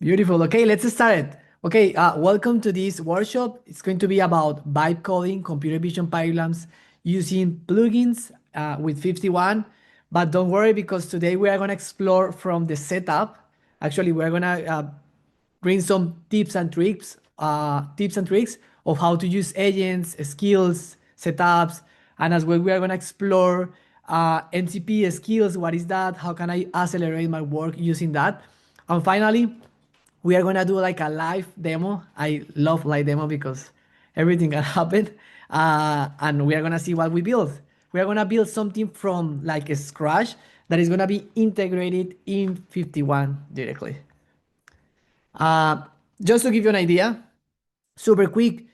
Beautiful. Okay, let's start it. Okay, welcome to this workshop. It's going to be about vibe coding, computer vision pipelines using plugins with 51. But don't worry because today we are going to explore from the setup. Actually, we're going to bring some tips and tricks of how to use agents, skills, setups, and as well we are going to explore MCP skills. What is that? How can I accelerate my work using that? And finally, we are gonna do like a live demo. I love live demo because everything can happen. And we are gonna see what we build. We are gonna build something from like a scratch that is gonna be integrated in 51 directly. Just to give you an idea, super quick,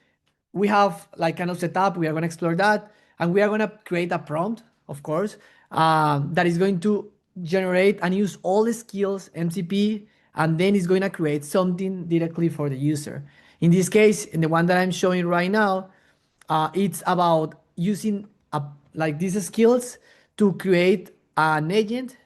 we have like kind of setup. We are gonna explore that, and we are gonna create a prompt, of course, that is going to generate and use all the skills MCP, and then it's going to create something directly for the user. In this case, in the one that I'm showing right now, it's about using like these skills to create an agent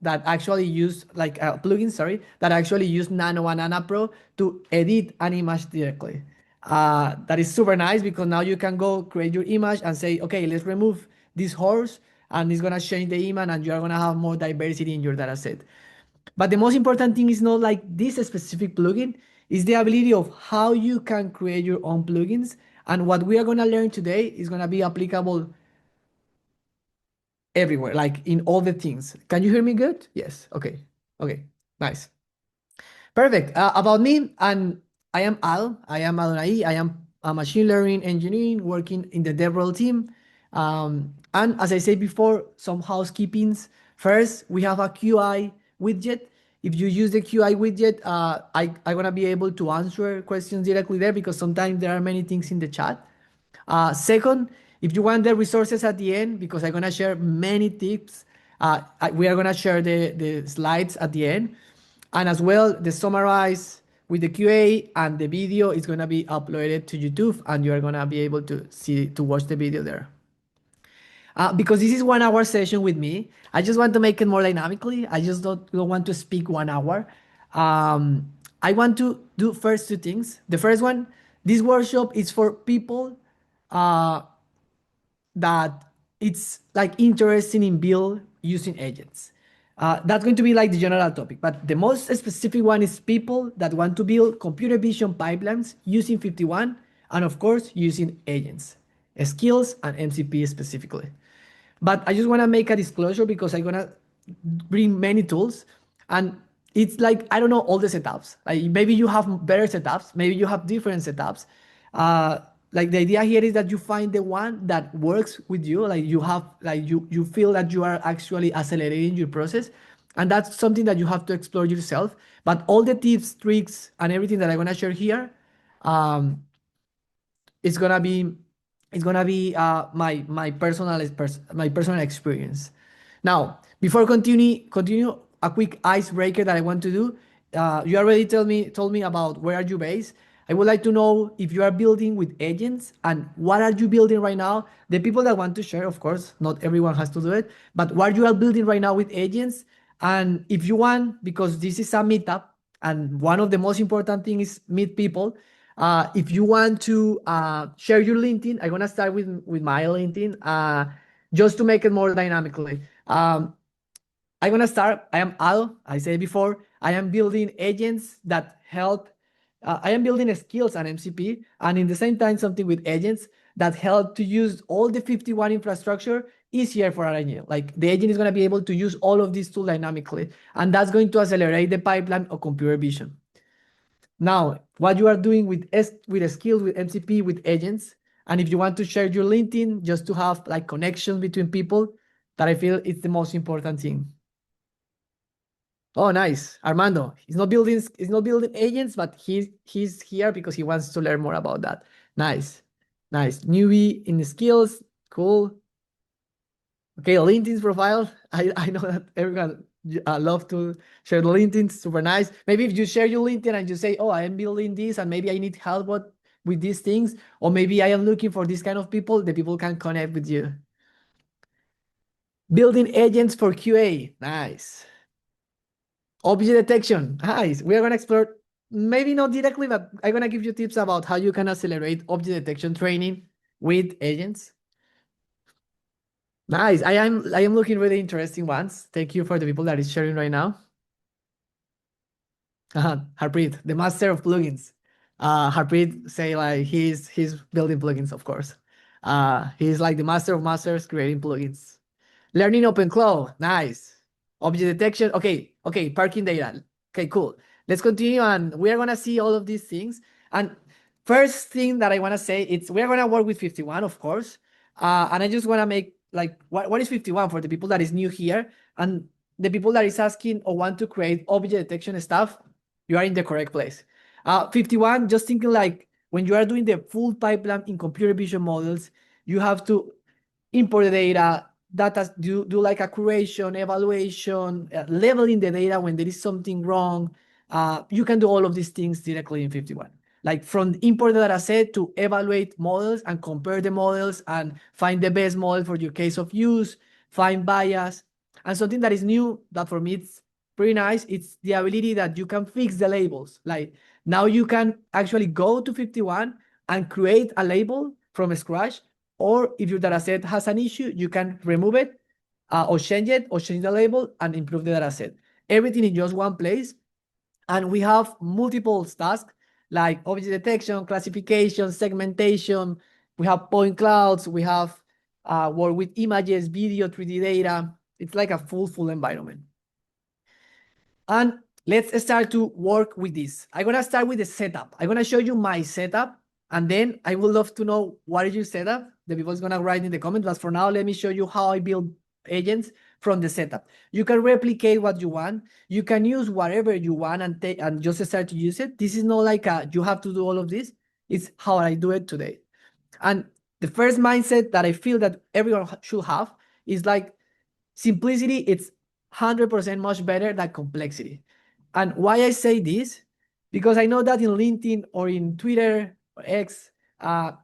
that actually use like a plugin, sorry, that actually use Nano and Nano Pro to edit an image directly. That is super nice because now you can go create your image and say, okay, let's remove this horse, and it's gonna change the image, and you're gonna have more diversity in your data set. But the most important thing is not like this specific plugin, is the ability of how you can create your own plugins. And what we are gonna learn today is gonna be applicable everywhere, like in all the things. Can you hear me good? Yes. Okay. Okay. Nice. Perfect. About me, and I am Al. I am Adonai. I am a machine learning engineer working in the DevRel team. And as I said before, some housekeepings. First, we have a QI widget. If you use the QI widget, I'm going to be able to answer questions directly there because sometimes there are many things in the chat. Second, if you want the resources at the end, because I'm going to share many tips, we are going to share the slides at the end. And as well, the summarize with the QA, and the video is going to be uploaded to YouTube, and you are going to be able to watch the video there. Because this is 1 hour session with me, I just want to make it more dynamically. I just don't want to speak 1 hour. I want to do first two things. The first one, this workshop is for people that it's like interesting in build using agents. That's going to be like the general topic, but the most specific one is people that want to build computer vision pipelines using 51, and of course using agents, skills, and MCP specifically. But I just want to make a disclosure because I'm gonna bring many tools, and it's like I don't know all the setups. Like maybe you have better setups, maybe you have different setups. Like the idea here is that you find the one that works with you. Like you have, like you feel that you are actually accelerating your process, and that's something that you have to explore yourself. But all the tips, tricks, and everything that I'm gonna share here, it's gonna be my personal experience. Now, before continue a quick icebreaker that I want to do. You already told me about where are you based. I would like to know if you are building with agents and what are you building right now. The people that want to share, of course, not everyone has to do it, but what you are building right now with agents. And if you want, because this is a meetup, and one of the most important things is meet people. If you want to share your LinkedIn, I'm gonna start with my LinkedIn just to make it more dynamically. I'm gonna start. I am Al. I said before, I am building agents that help. I am building skills and MCP, and in the same time, something with agents that help to use all the 51 infrastructure easier for an agent. Like the agent is gonna be able to use all of these tools dynamically, and that's going to accelerate the pipeline of computer vision. Now, what you are doing with skills, with MCP, with agents, and if you want to share your LinkedIn just to have like connection between people, that I feel is the most important thing. Oh, nice, Armando. He's not building agents, but he's here because he wants to learn more about that. Nice, nice. Newbie in the skills, cool. Okay, LinkedIn's profile. I know that everyone love to share the LinkedIn. Super nice. Maybe if you share your LinkedIn and you say, oh, I am building this and maybe I need help with these things, or maybe I am looking for this kind of people, the people can connect with you. Building agents for QA. Nice. Object detection. Nice. We are going to explore maybe not directly, but I'm gonna give you tips about how you can accelerate object detection training with agents. Nice. I am looking really interesting ones. Thank you for the people that is sharing right now. Harpreet, the master of plugins. Harpreet say like he's building plugins, of course. He's like the master of masters creating plugins. Learning OpenCloud, nice. Object detection, okay, parking data. Okay, cool. Let's continue, and we are gonna see all of these things. And first thing that I wanna say, it's we're gonna work with 51, of course. And I just wanna make like what is 51 for the people that is new here, and the people that is asking or want to create object detection stuff, you are in the correct place. 51, just thinking like when you are doing the full pipeline in computer vision models, you have to import the data, do like a curation, evaluation, leveling the data when there is something wrong. You can do all of these things directly in 51. Like from import the data set to evaluate models and compare the models and find the best model for your case of use, find bias. And something that is new that for me it's pretty nice, it's the ability that you can fix the labels. Like now you can actually go to 51 and create a label from scratch, or if your data set has an issue, you can remove it or change it or change the label and improve the data set. Everything in just one place. And we have multiple tasks like object detection, classification, segmentation. We have point clouds. We have work with images, video, 3D data. It's like a full environment. And let's start to work with this. I'm gonna start with the setup. I'm gonna show you my setup, and then I would love to know what is your setup. The people's gonna write in the comments, but for now, let me show you how I build agents from the setup. You can replicate what you want. You can use whatever you want and just start to use it. This is not like you have to do all of this. It's how I do it today. And the first mindset that I feel that everyone should have is like simplicity. It's 100% much better than complexity. And why I say this, because I know that in LinkedIn or in Twitter or X,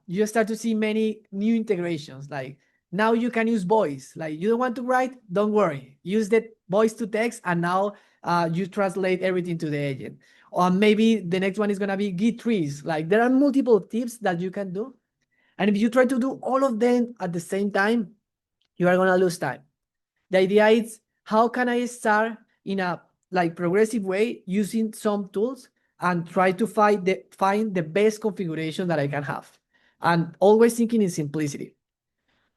you start to see many new integrations. Like now you can use voice. Like you don't want to write, don't worry. Use the voice to text, and now you translate everything to the agent. Or maybe the next one is gonna be Git trees. Like there are multiple tips that you can do. And if you try to do all of them at the same time, you are gonna lose time. The idea is how can I start in a like progressive way using some tools and try to find the best configuration that I can have, and always thinking in simplicity.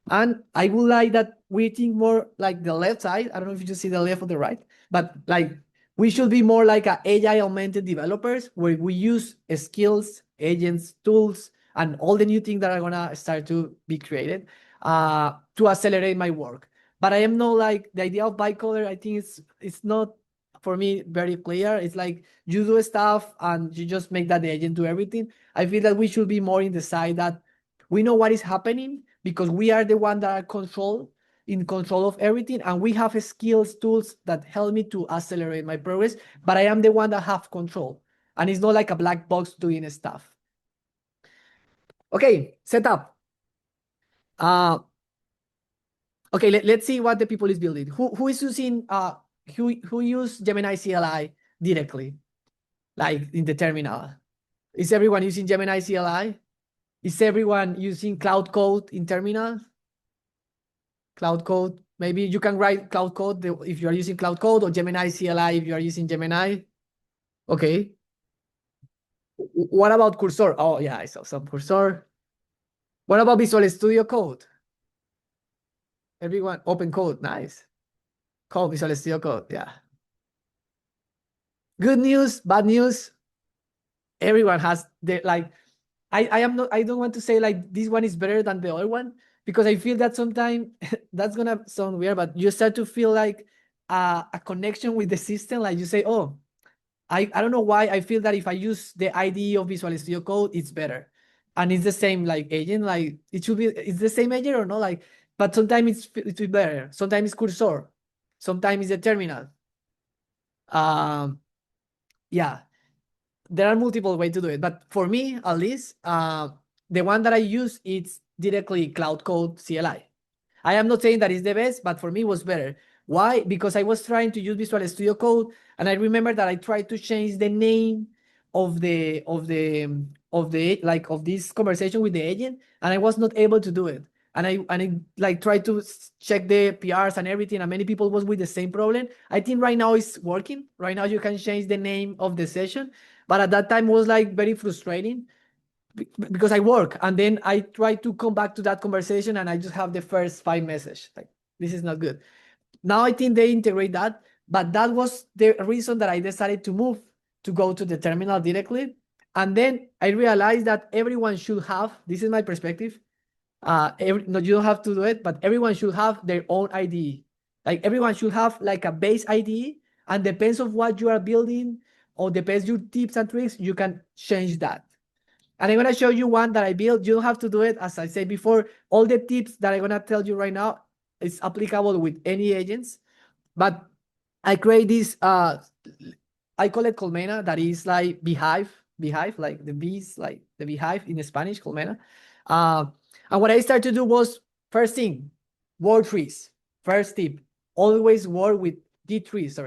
And I would like that we think more like the left side. I don't know if you just see the left or the right, but like we should be more like a AI augmented developers where we use skills, agents, tools, and all the new things that are gonna start to be created to accelerate my work. But I am not like the idea of bicolor. I think it's not for me very clear. It's like you do stuff and you just make that the agent do everything. I feel that we should be more in the side that we know what is happening because we are the one that are in control of everything, and we have skills, tools that help me to accelerate my progress, but I am the one that have control, and it's not like a black box doing stuff. Okay, setup. Okay, let's see what the people is building. Who is using who use Gemini CLI directly, like in the terminal? Is everyone using Gemini CLI? Is everyone using Cloud Code in terminal? Cloud Code, maybe you can write Cloud Code if you are using Cloud Code, or Gemini CLI if you are using Gemini. Okay. What about Cursor? Oh yeah, I saw some Cursor. What about Visual Studio Code? Everyone, open code, nice. Code, Visual Studio Code, yeah. Good news, bad news. Everyone has the like. I don't want to say like this one is better than the other one, because I feel that sometimes that's gonna sound weird, but you start to feel like a connection with the system. Like you say, oh, I don't know why I feel that if I use the IDE of Visual Studio Code, it's better. And it's the same like agent, like it should be, it's the same agent or not, like, but sometimes it's better. Sometimes it's Cursor. Sometimes it's a terminal. Yeah, there are multiple ways to do it, but for me, at least, the one that I use is directly Cloud Code CLI. I am not saying that is the best, but for me it was better. Why? Because I was trying to use Visual Studio Code, and I remember that I tried to change the name of this conversation with the agent, and I was not able to do it. And I like tried to check the PRs and everything, and many people was with the same problem. I think right now it's working. Right now you can change the name of the session, but at that time it was like very frustrating because I work and then I try to come back to that conversation and I just have the first 5 messages. Like, this is not good. Now I think they integrate that, but that was the reason that I decided to move to go to the terminal directly. And then I realized that everyone should have, this is my perspective, no, you don't have to do it, but everyone should have their own IDE. Like everyone should have like a base IDE, and depends of what you are building or depends your tips and tricks, you can change that. And I'm gonna show you one that I built. You don't have to do it. As I said before, all the tips that I'm gonna tell you right now is applicable with any agents. But I create this, I call it colmena, that is like beehive, like the bees, like the beehive in Spanish, colmena. And what I started to do was, first thing, word trees. First tip, always work with Git trees,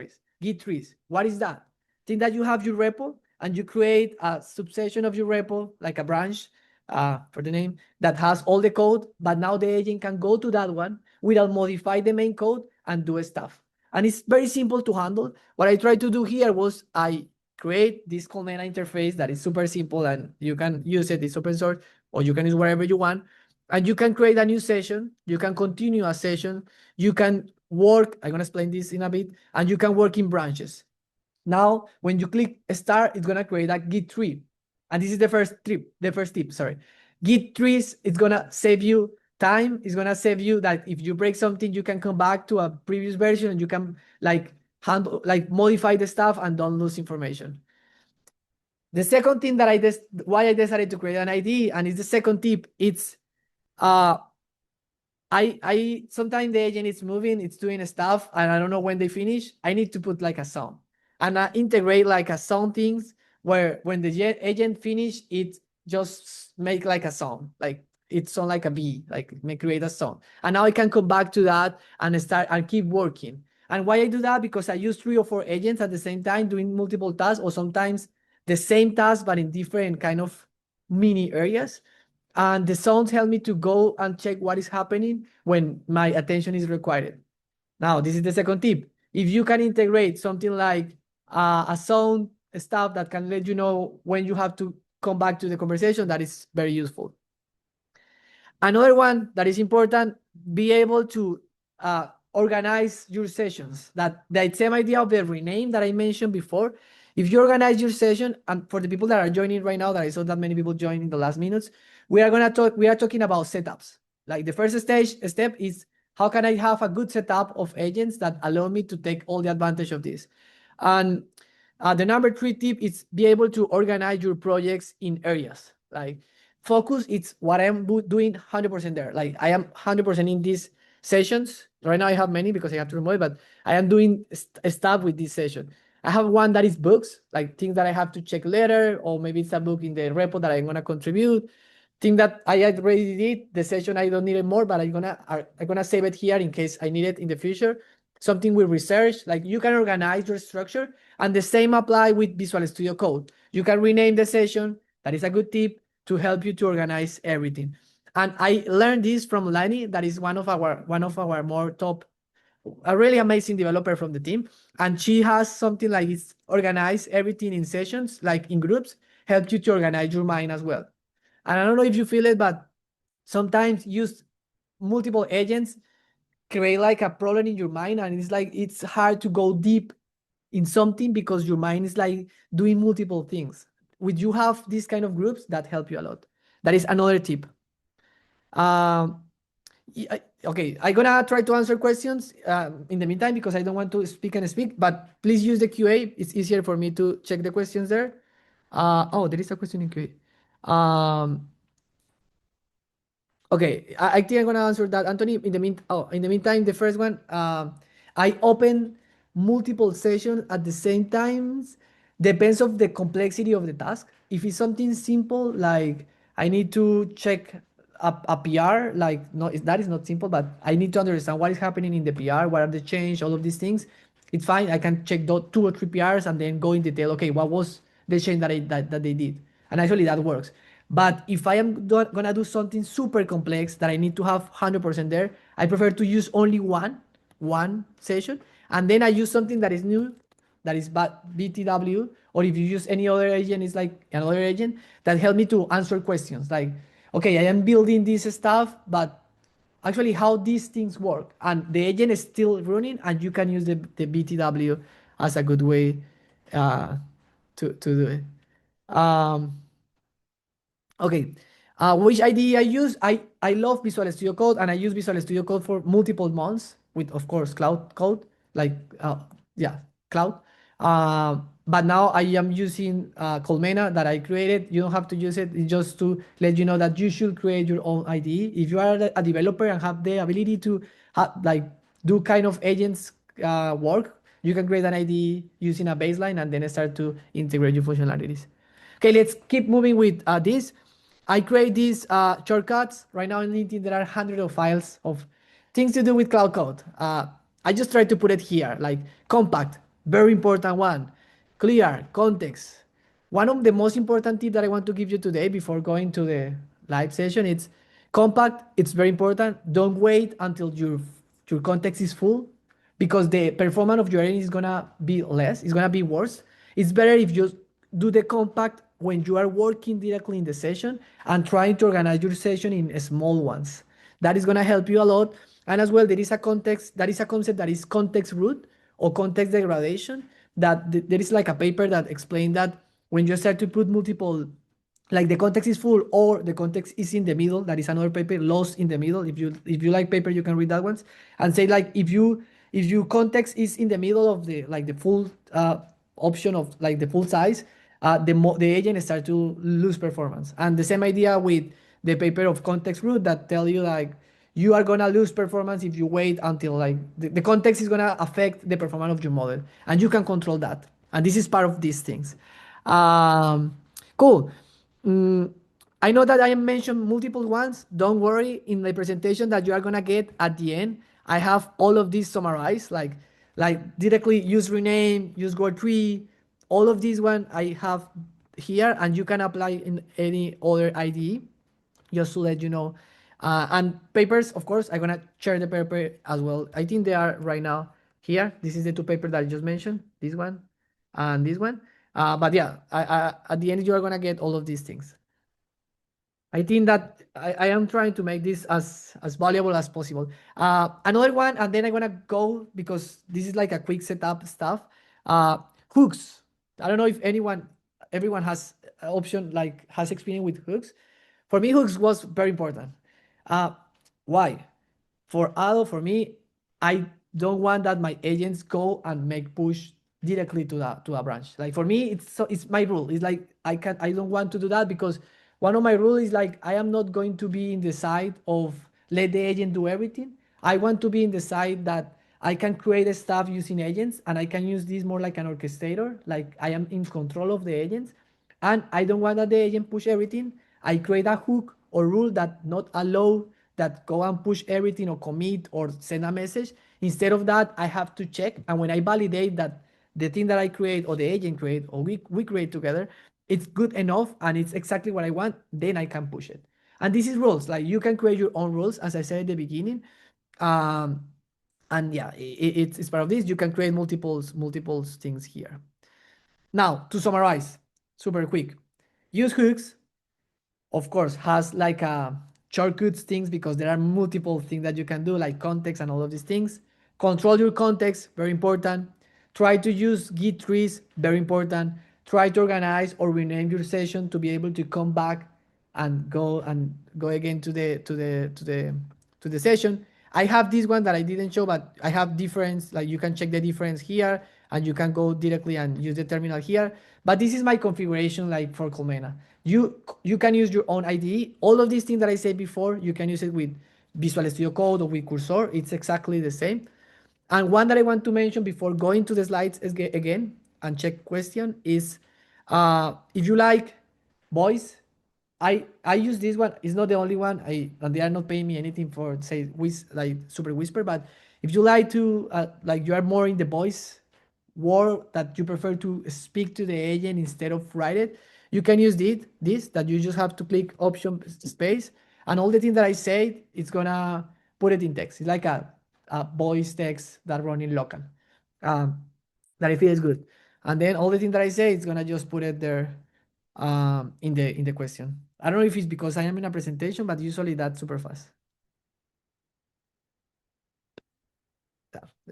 Git trees. What is that? Think that you have your repo and you create a subsection of your repo, like a branch for the name, that has all the code, but now the agent can go to that one without modify the main code and do stuff. And it's very simple to handle. What I tried to do here was I create this Colmena interface that is super simple and you can use it, it's open source, or you can use wherever you want. And you can create a new session, you can continue a session, you can work, I'm gonna explain this in a bit, and you can work in branches. Now, when you click start, it's gonna create a Git tree. And this is the first tip, sorry. Git trees, it's gonna save you time. It's gonna save you that if you break something, you can come back to a previous version and you can like handle, like modify the stuff and don't lose information. The second thing that why I decided to create an ID, and it's the second tip, it's I sometimes the agent is moving, it's doing stuff, and I don't know when they finish. I need to put like a sound, and I integrate like a sound things where when the agent finish, it just make like a sound, like it sound like a bee, like it may create a sound. And now I can come back to that and start and keep working. And why I do that? Because I use 3 or 4 agents at the same time doing multiple tasks, or sometimes the same task but in different kind of mini areas. And the sounds help me to go and check what is happening when my attention is required. Now, this is the second tip. If you can integrate something like a sound stuff that can let you know when you have to come back to the conversation, that is very useful. Another one that is important, be able to organize your sessions. That the same idea of the rename that I mentioned before. If you organize your session, and for the people that are joining right now, that I saw that many people joined in the last minutes, we are talking about setups. Like the first step is, how can I have a good setup of agents that allow me to take all the advantage of this? And the number 3 tip is be able to organize your projects in areas. Like focus, it's what I'm doing 100% there. Like I am 100% in these sessions. Right now I have many because I have to remove it, but I am doing stuff with this session. I have one that is books, like things that I have to check later, or maybe it's a book in the repo that I'm gonna contribute. Thing that I already did, the session I don't need it more, but I'm gonna save it here in case I need it in the future. Something with research, like you can organize your structure, and the same apply with Visual Studio Code. You can rename the session. That is a good tip to help you to organize everything. And I learned this from Lani, that is one of our more top, a really amazing developer from the team. And she has something like it's organize everything in sessions, like in groups, help you to organize your mind as well. And I don't know if you feel it, but sometimes use multiple agents create like a problem in your mind, and it's like it's hard to go deep in something because your mind is like doing multiple things. Would you have these kind of groups that help you a lot? That is another tip. Okay, I'm gonna try to answer questions in the meantime because I don't want to speak and speak, but please use the QA. It's easier for me to check the questions there. Oh, there is a question in QA. Okay, I think I'm gonna answer that, Anthony. In the meantime, the first one, I open multiple sessions at the same times. Depends of the complexity of the task. If it's something simple, like I need to check a PR, like no, that is not simple, but I need to understand what is happening in the PR, what are the change, all of these things. It's fine. I can check 2 or 3 PRs and then go in detail. Okay, what was the change that they did. And actually that works. But if I am gonna do something super complex that I need to have 100% there, I prefer to use only one session, and then I use something that is new, that is BTW, or if you use any other agent, it's like another agent that help me to answer questions like, okay, I am building this stuff, but actually how these things work, and the agent is still running, and you can use the BTW as a good way to do it. Okay. Which IDE I use? I love Visual Studio Code, and I use Visual Studio Code for multiple months with, of course, Cloud Code, like, yeah, Cloud. But now I am using Colmena that I created. You don't have to use it. It's just to let you know that you should create your own IDE. If you are a developer and have the ability to like do kind of agents work, you can create an IDE using a baseline and then start to integrate your functionalities. Okay, let's keep moving with this. I create these shortcuts. Right now in LinkedIn, there are hundreds of files of things to do with Cloud Code. I just try to put it here, like compact, very important one. Clear, context. One of the most important tips that I want to give you today before going to the live session, it's compact. It's very important. Don't wait until your context is full, because the performance of your agent is gonna be less. It's gonna be worse. It's better if you do the compact when you are working directly in the session and trying to organize your session in small ones. That is gonna help you a lot. And as well, there is a context, that is a concept that is context root or context degradation. That there is like a paper that explained that when you start to put multiple, like the context is full or the context is in the middle, that is another paper, lost in the middle. If you like paper, you can read that ones, and say like if your context is in the middle of the, like the full option of like the full size, the agent start to lose performance. And the same idea with the paper of context root that tell you like you are gonna lose performance if you wait until like the context is gonna affect the performance of your model, and you can control that. And this is part of these things. Cool. Mm, I know that I mentioned multiple ones. Don't worry. In the presentation that you are gonna get at the end, I have all of these summarized, like directly use rename, use word tree, all of these one I have here, and you can apply in any other IDE, just to let you know. And papers, of course, I'm gonna share the paper as well. I think they are right now here. This is the two papers that I just mentioned, this one and this one. But yeah, at the end, you are gonna get all of these things. I think that I am trying to make this as valuable as possible. Another one, and then I'm gonna go, because this is like a quick setup stuff. Hooks. I don't know if everyone has option, like has experience with hooks. For me, hooks was very important. Why? For me, I don't want that my agents go and make push directly to a branch. Like for me, it's my rule. It's like I don't want to do that, because one of my rules is like I am not going to be in the side of let the agent do everything. I want to be in the side that I can create stuff using agents, and I can use this more like an orchestrator. Like I am in control of the agents, and I don't want that the agent push everything. I create a hook or rule that not allow that go and push everything or commit or send a message. Instead of that, I have to check, and when I validate that the thing that I create or the agent create or we create together, it's good enough and it's exactly what I want, then I can push it. And this is rules. Like you can create your own rules, as I said at the beginning. Um, and yeah, it's part of this. You can create multiple things here. Now, to summarize, super quick, use hooks, of course, has like a shortcuts things, because there are multiple things that you can do, like context and all of these things. Control your context, very important. Try to use Git trees, very important. Try to organize or rename your session to be able to come back and go again to the session. I have this one that I didn't show, but I have difference. Like you can check the difference here, and you can go directly and use the terminal here. But this is my configuration, like for Colmena. You can use your own IDE. All of these things that I said before, you can use it with Visual Studio Code or with Cursor. It's exactly the same. And one that I want to mention before going to the slides is again and check question is, if you like voice, I use this one. It's not the only one. And they are not paying me anything for say like Super Whisper. But if you like to like you are more in the voice word that you prefer to speak to the agent instead of write it, you can use this that you just have to click option space, and all the things that I say, it's gonna put it in text. It's like a voice text that run in local. Um, that I feel is good. And then all the things that I say, it's gonna just put it there in the question. I don't know if it's because I am in a presentation, but usually that's super fast.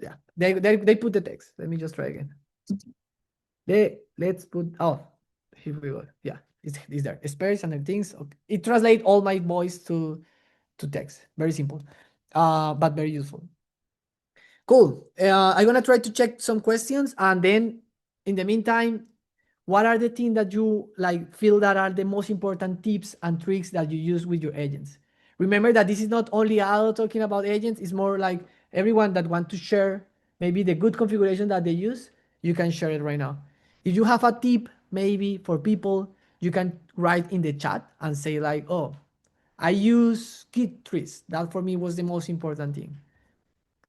Yeah, they put the text. Let me just try again. Let's put, oh, here we go. Yeah, it's there. Space and the things. Okay. It translates all my voice to text. Very simple, but very useful. Cool. I'm gonna try to check some questions, and then in the meantime, what are the things that you like feel that are the most important tips and tricks that you use with your agents? Remember that this is not only Alo talking about agents, it's more like everyone that want to share maybe the good configuration that they use, you can share it right now. If you have a tip maybe for people, you can write in the chat and say like, oh, I use Git trees. That for me was the most important thing.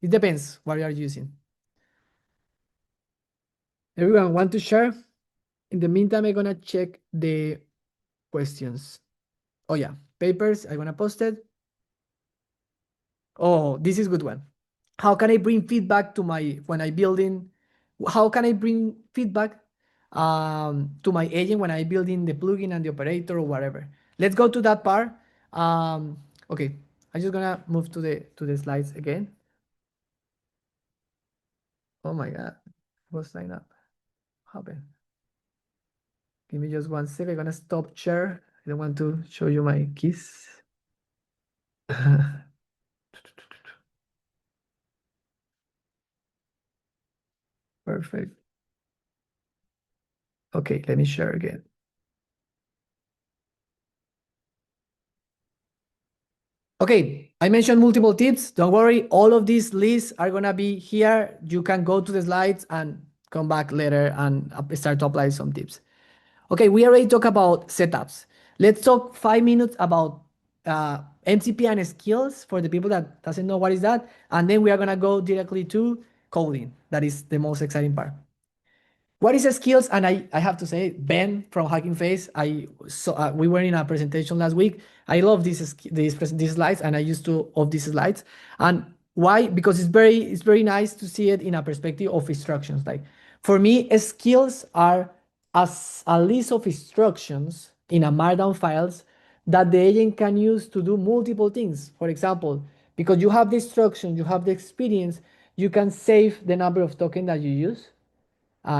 It depends what you are using. Everyone want to share? In the meantime, I'm gonna check the questions. Oh yeah, papers, I'm gonna post it. Oh, this is a good one. How can I bring feedback to my, when I building, how can I bring feedback to my agent when I building the plugin and the operator or whatever? Let's go to that part. Okay, I'm just gonna move to the slides again. Oh my God, what's sign up? What happened? Give me just one second. I'm gonna stop share. I don't want to show you my keys. Perfect. Okay, let me share again. Okay, I mentioned multiple tips. Don't worry, all of these lists are gonna be here. You can go to the slides and come back later and start to apply some tips. Okay, we already talked about setups. Let's talk 5 minutes about MCP and skills for the people that doesn't know what is that. And then we are gonna go directly to coding. That is the most exciting part. What is the skills? And I have to say, Ben from Hacking Face, we were in a presentation last week. I love these slides, and I used to of these slides. And why? Because it's very nice to see it in a perspective of instructions. Like for me, skills are as a list of instructions in a Markdown files that the agent can use to do multiple things. For example, because you have the instruction, you have the experience, you can save the number of tokens that you use.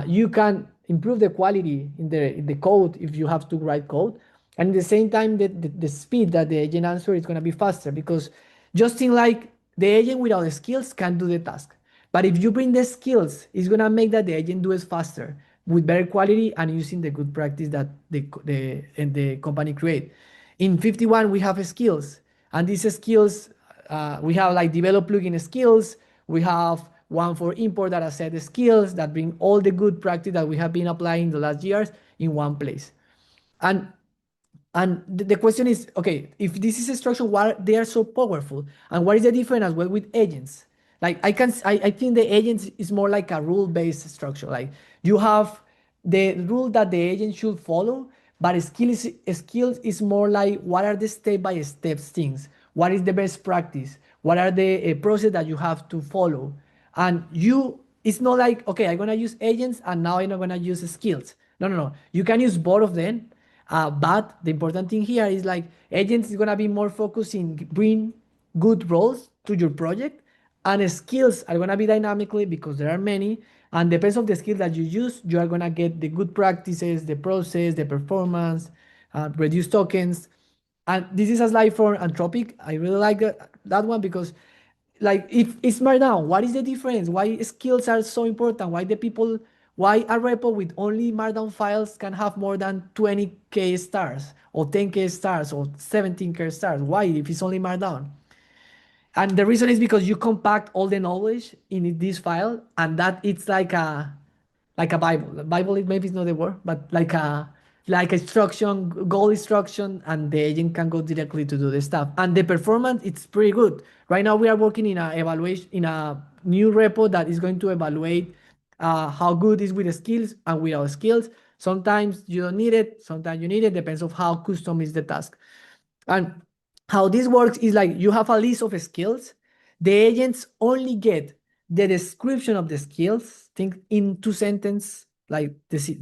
You can improve the quality in the code if you have to write code. And at the same time, the speed that the agent answer is going to be faster, because just in like the agent without the skills can do the task. But if you bring the skills, it's going to make that the agent do it faster with better quality and using the good practice that the company create. In 51, we have skills, and these skills, we have like develop plugin skills. We have one for import data set skills that bring all the good practice that we have been applying the last years in one place. And the question is, okay, if this is a structure, why they are so powerful, and what is the difference as well with agents? Like I think the agents is more like a rule-based structure. Like you have the rule that the agent should follow, but skills is more like what are the step-by-step things? What is the best practice? What are the process that you have to follow? And it's not like, okay, I'm gonna use agents and now I'm not gonna use skills. No, no, no. You can use both of them. But the important thing here is like agents is gonna be more focused in bring good roles to your project, and skills are gonna be dynamically because there are many, and depends of the skill that you use, you are gonna get the good practices, the process, the performance, reduce tokens. And this is a slide for Anthropic. I really like that one because like if it's Markdown, what is the difference? Why skills are so important? Why a repo with only Markdown files can have more than 20K stars or 10K stars or 17K stars? Why if it's only Markdown? And the reason is because you compact all the knowledge in this file, and that it's like a Bible. The Bible maybe it's not the word, but like instruction, goal instruction, and the agent can go directly to do the stuff. And the performance, it's pretty good. Right now we are working in a evaluation in a new repo that is going to evaluate how good is with the skills and without skills. Sometimes you don't need it, sometimes you need it, depends on how custom is the task. And how this works is like you have a list of skills. The agents only get the description of the skills, think in 2 sentences, like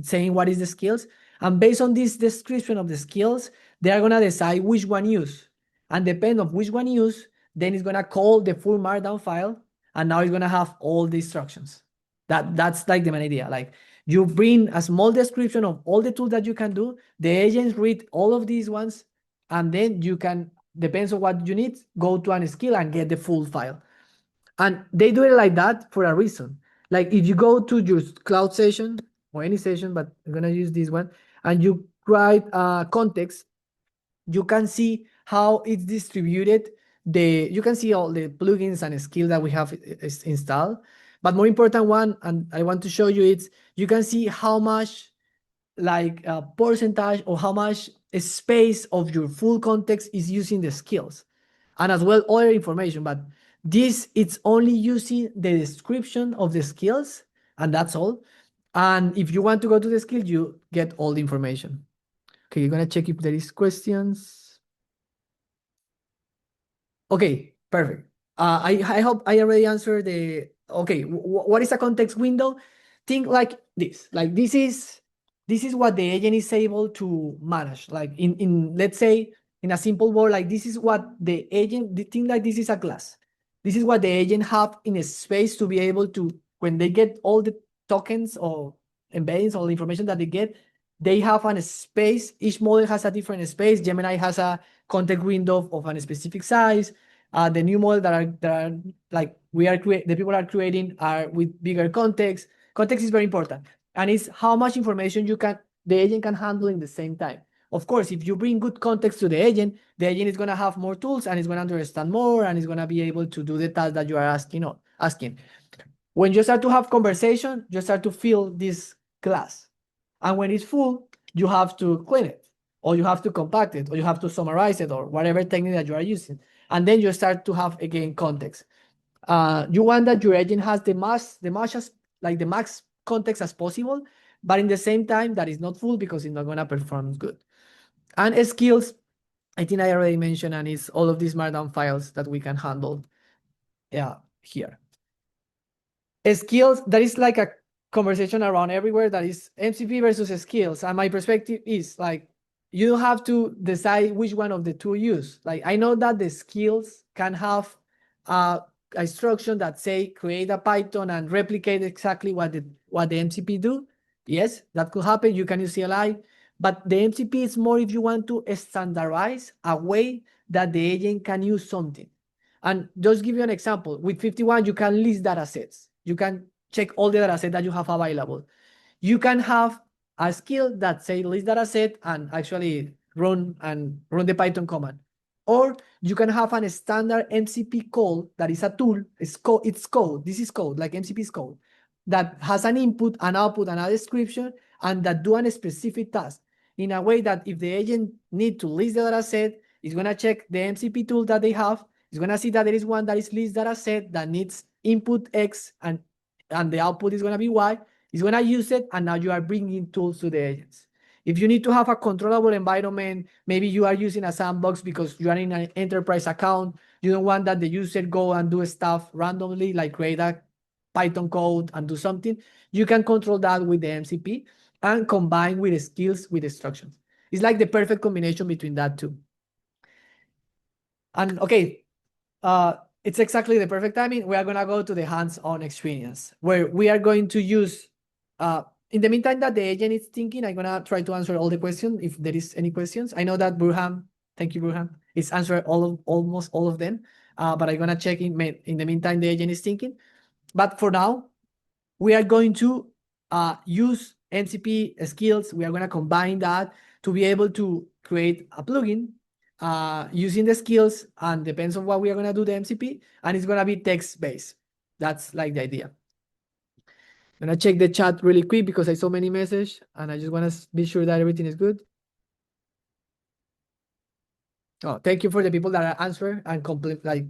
saying what is the skills. And based on this description of the skills, they are gonna decide which one use. And depending on which one use, then it's gonna call the full markdown file, and now it's gonna have all the instructions. That's like the main idea. Like you bring a small description of all the tools that you can do. The agents read all of these ones, and then you can, depends on what you need, go to a skill and get the full file. And they do it like that for a reason. Like if you go to your cloud session or any session, but I'm gonna use this one, and you write context, you can see how it's distributed. You can see all the plugins and skills that we have installed. But more important one, and I want to show you, it's you can see how much like a percentage or how much space of your full context is using the skills, and as well other information. But this, it's only using the description of the skills, and that's all. And if you want to go to the skill, you get all the information. Okay, you're gonna check if there is questions. Okay, perfect. I hope I already answered the, okay, what is a context window? Think like this. Like this is what the agent is able to manage. Like in let's say in a simple word, like this is what the agent, think like this is a class. This is what the agent have in a space to be able to, when they get all the tokens or embeddings, all the information that they get, they have a space. Each model has a different space. Gemini has a context window of a specific size. The new model that are like the people are creating are with bigger context. Context is very important, and it's how much information the agent can handle in the same time. Of course, if you bring good context to the agent is gonna have more tools and it's gonna understand more and it's gonna be able to do the task that you are asking. When you start to have conversation, you start to fill this class. And when it's full, you have to clean it, or you have to compact it, or you have to summarize it, or whatever technique that you are using. And then you start to have, again, context. You want that your agent has the max context as possible, but in the same time, that is not full because it's not going to perform good. And skills, I think I already mentioned, and it's all of these markdown files that we can handle here. Skills, that is like a conversation around everywhere, that is MCP versus skills. And my perspective is like, you don't have to decide which one of the two use. Like, I know that the skills can have a instruction that say, create a Python and replicate exactly what the MCP do. Yes, that could happen. You can use CLI, but the MCP is more if you want to standardize a way that the agent can use something. And just give you an example, with 51, you can list data sets. You can check all the data set that you have available. You can have a skill that say list data set and actually run the Python command. Or you can have a standard MCP call that is a tool. It's code. This is code, like MCP's code, that has an input, an output, and a description, and that do a specific task in a way that if the agent need to list the data set, it's going to check the MCP tool that they have. It's going to see that there is one that is list data set that needs input X and the output is going to be Y. It's going to use it, and now you are bringing tools to the agents. If you need to have a controllable environment, maybe you are using a sandbox because you are in an enterprise account. You don't want that the user go and do stuff randomly, like create a Python code and do something. You can control that with the MCP and combine with the skills with instructions. It's like the perfect combination between that two. And okay, it's exactly the perfect timing. We are going to go to the hands-on experience where we are going to use, in the meantime that the agent is thinking, I'm going to try to answer all the questions if there is any questions. I know that Burhan, thank you, Burhan, it's answered almost all of them, but I'm going to check in the meantime the agent is thinking. But for now, we are going to use MCP skills. We are going to combine that to be able to create a plugin using the skills, and depends on what we are going to do the MCP, and it's going to be text-based. That's like the idea. I'm going to check the chat really quick because I saw many messages, and I just want to be sure that everything is good. Oh, thank you for the people that answer and complete, like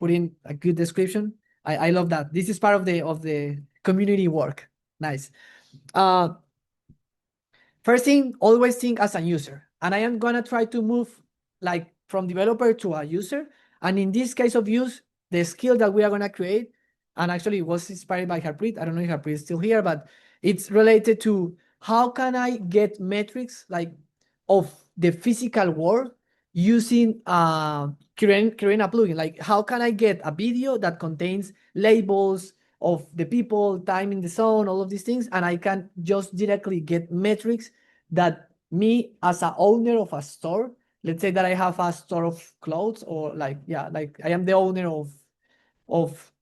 put in a good description. I love that. This is part of the community work. Nice. First thing, always think as a user. And I am gonna try to move like from developer to a user. And in this case of use, the skill that we are gonna create, and actually it was inspired by Harpreet. I don't know if Harpreet is still here, but it's related to how can I get metrics like of the physical world using creating a plugin. Like how can I get a video that contains labels of the people, time in the zone, all of these things, and I can just directly get metrics that me as a owner of a store, let's say that I have a store of clothes, or like, yeah, like I am the owner of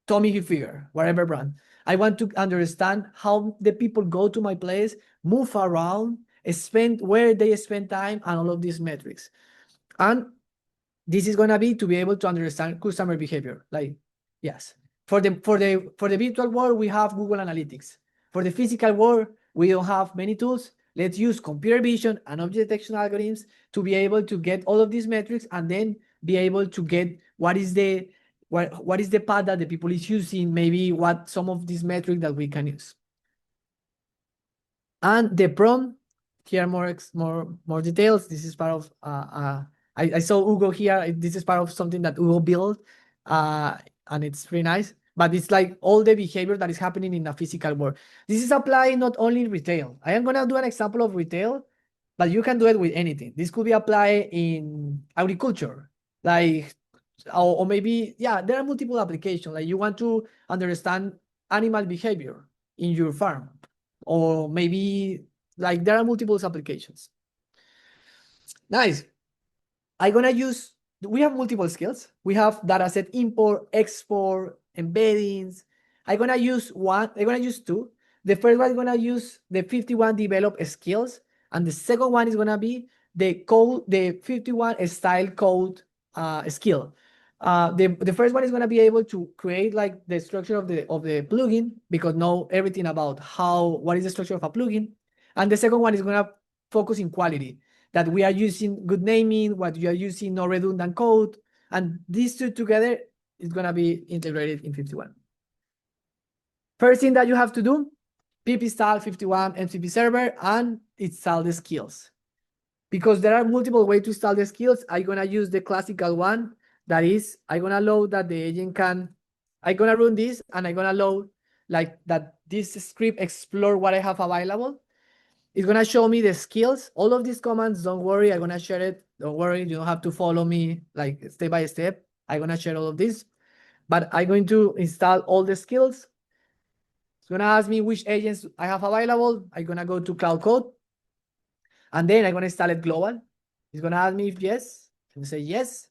Tommy Hilfiger, whatever brand. I want to understand how the people go to my place, move around, spend where they spend time, and all of these metrics. And this is gonna be to be able to understand customer behavior. Like, yes, for the virtual world, we have Google Analytics. For the physical world, we don't have many tools. Let's use computer vision and object detection algorithms to be able to get all of these metrics, and then be able to get what is the path that the people is using, maybe what some of these metrics that we can use. And the prompt, here more details. This is part of I saw Hugo here. This is part of something that Hugo built, and it's pretty nice. But it's like all the behavior that is happening in a physical world. This is applied not only in retail. I am gonna do an example of retail, but you can do it with anything. This could be applied in agriculture, like, or maybe, yeah, there are multiple applications. Like you want to understand animal behavior in your farm, or maybe like there are multiple applications. Nice. We have multiple skills. We have dataset import, export, embeddings. I'm gonna use two. The first one is gonna use the 51 develop skills, and the second one is gonna be the 51 style code skill. The first one is gonna be able to create like the structure of the plugin, because know everything about what is the structure of a plugin, and the second one is gonna focus in quality, that we are using good naming, what you are using no redundant code, and these two together is gonna be integrated in 51. First thing that you have to do, pip install 51 MCP server and install the skills. Because there are multiple ways to install the skills, I'm gonna use the classical one. That is, I'm gonna load that the agent I'm gonna run this, and I'm gonna load like that this script explore what I have available. It's gonna show me the skills. All of these commands, don't worry, I'm gonna share it. Don't worry, you don't have to follow me like step by step. I'm gonna share all of this, but I'm going to install all the skills. It's gonna ask me which agents I have available. I'm gonna go to Cloud Code, and then I'm gonna install it global. It's gonna ask me if yes. I'm gonna say yes.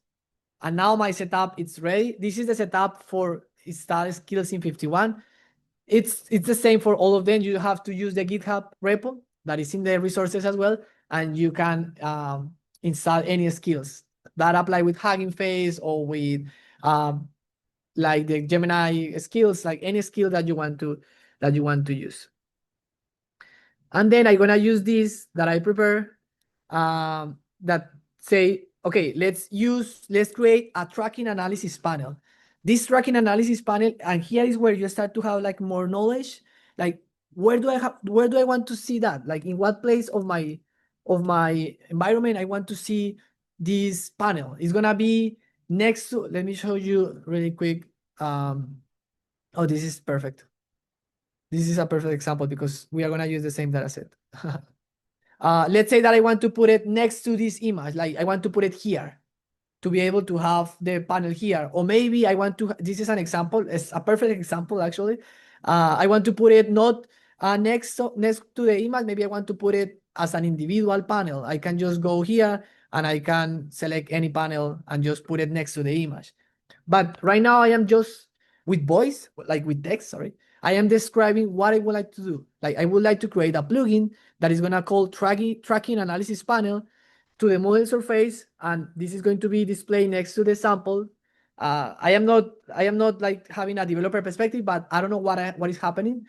And now my setup is ready. This is the setup for install skills in 51. It's the same for all of them. You have to use the GitHub repo that is in the resources as well, and you can install any skills that apply with Hugging Face or with like the Gemini skills, like any skill that you want to use. And then I'm gonna use this that I prepare that say, okay, let's create a tracking analysis panel. This tracking analysis panel, and here is where you start to have like more knowledge. Like, where do I want to see that? Like, in what place of my environment I want to see this panel? It's gonna be next to, let me show you really quick. Oh, this is perfect. This is a perfect example because we are gonna use the same data set. Let's say that I want to put it next to this image, like I want to put it here to be able to have the panel here. Or maybe I want to, this is an example, it's a perfect example actually. I want to put it not next to the image, maybe I want to put it as an individual panel. I can just go here and I can select any panel and just put it next to the image. But right now I am just with voice, like with text, sorry. I am describing what I would like to do. Like I would like to create a plugin that is gonna call tracking analysis panel to the model surface, and this is going to be displayed next to the sample. I am not like having a developer perspective, but I don't know what is happening.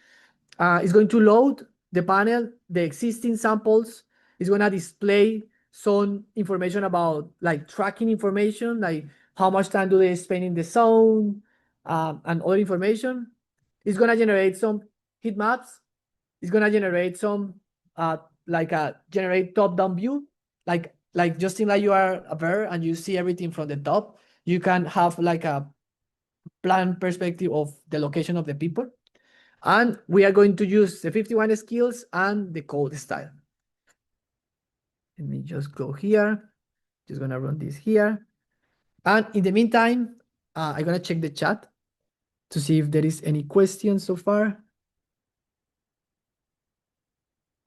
It's going to load the panel, the existing samples. It's gonna display some information about like tracking information, like how much time do they spend in the zone, and other information. It's gonna generate some heat maps. It's gonna generate some like a generate top-down view, like just think like you are a bear and you see everything from the top. You can have like a plan perspective of the location of the people. And we are going to use the 51 skills and the code style. Let me just go here. Just gonna run this here. And in the meantime, I'm gonna check the chat to see if there is any questions so far.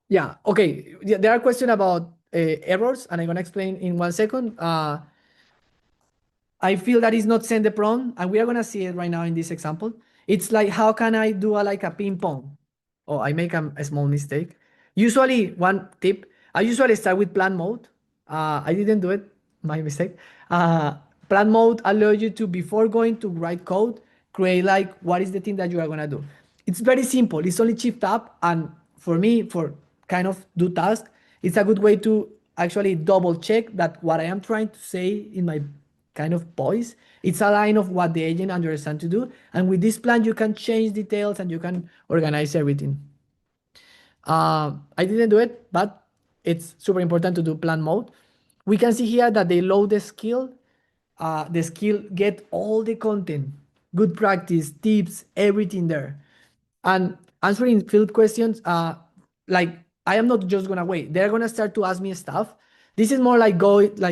Yeah, okay. There are questions about errors, and I'm gonna explain in 1 second. I feel that is not send the prompt, and we are gonna see it right now in this example. It's like, how can I do like a ping pong? Oh, I make a small mistake. Usually, one tip, I usually start with plan mode. I didn't do it, my mistake. Plan mode allows you to, before going to write code, create like what is the thing that you are gonna do. It's very simple. It's only shift tab, and for me, for kind of do task, it's a good way to actually double check that what I am trying to say in my kind of voice, it's a line of what the agent understands to do. And with this plan, you can change details and you can organize everything. I didn't do it, but it's super important to do plan mode. We can see here that they load the skill. The skill get all the content, good practice, tips, everything there. And answering field questions, like I am not just gonna wait. They're gonna start to ask me stuff. This is more like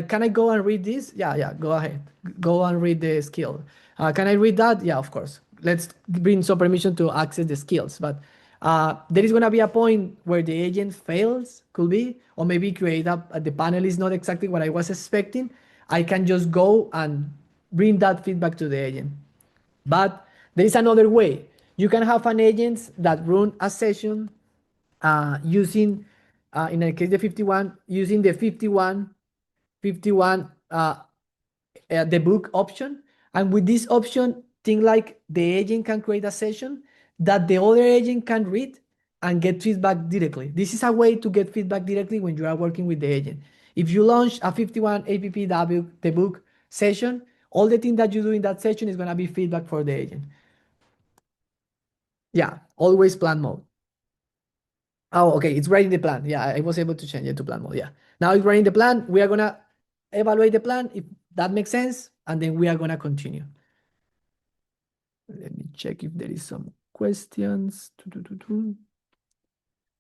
can I go and read this? Yeah, go ahead. Go and read the skill. Can I read that? Yeah, of course. Let's bring some permission to access the skills. But there is gonna be a point where the agent fails, could be, or maybe create the panel is not exactly what I was expecting. I can just go and bring that feedback to the agent. But there is another way. You can have an agent that run a session using, in the case the 51, using the 51 debug option. And with this option, think like the agent can create a session that the other agent can read and get feedback directly. This is a way to get feedback directly when you are working with the agent. If you launch a 51 app debug session, all the things that you do in that session is going to be feedback for the agent. Yeah, always plan mode. Oh, okay, it's writing the plan. Yeah, I was able to change it to plan mode. Yeah, now it's writing the plan. We are going to evaluate the plan if that makes sense, and then we are going to continue. Let me check if there is some questions.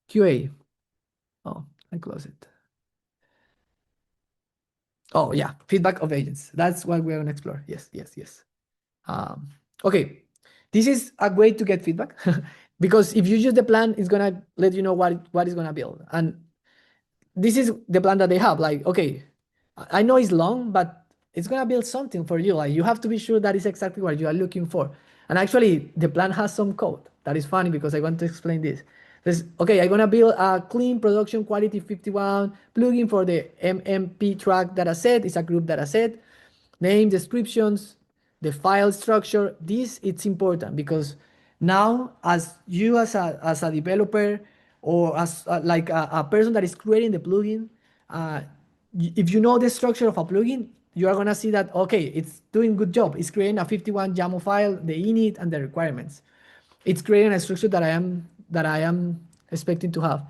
QA. Oh, I close it. Oh, yeah, feedback of agents. That's what we're going to explore. Yes. Okay, this is a way to get feedback because if you use the plan, it's going to let you know what is going to build. And this is the plan that they have. Like, okay, I know it's long, but it's going to build something for you. Like, you have to be sure that is exactly what you are looking for. And actually, the plan has some code. That is funny because I want to explain this. Okay, I'm going to build a clean production quality 51 plugin for the MMP track dataset. It's a group dataset. Name, descriptions, the file structure. This, it's important because now as you as a developer or as like a person that is creating the plugin, if you know the structure of a plugin, you are going to see that, okay, it's doing good job. It's creating a 51 YAML file, the init and the requirements. It's creating a structure that I am expecting to have.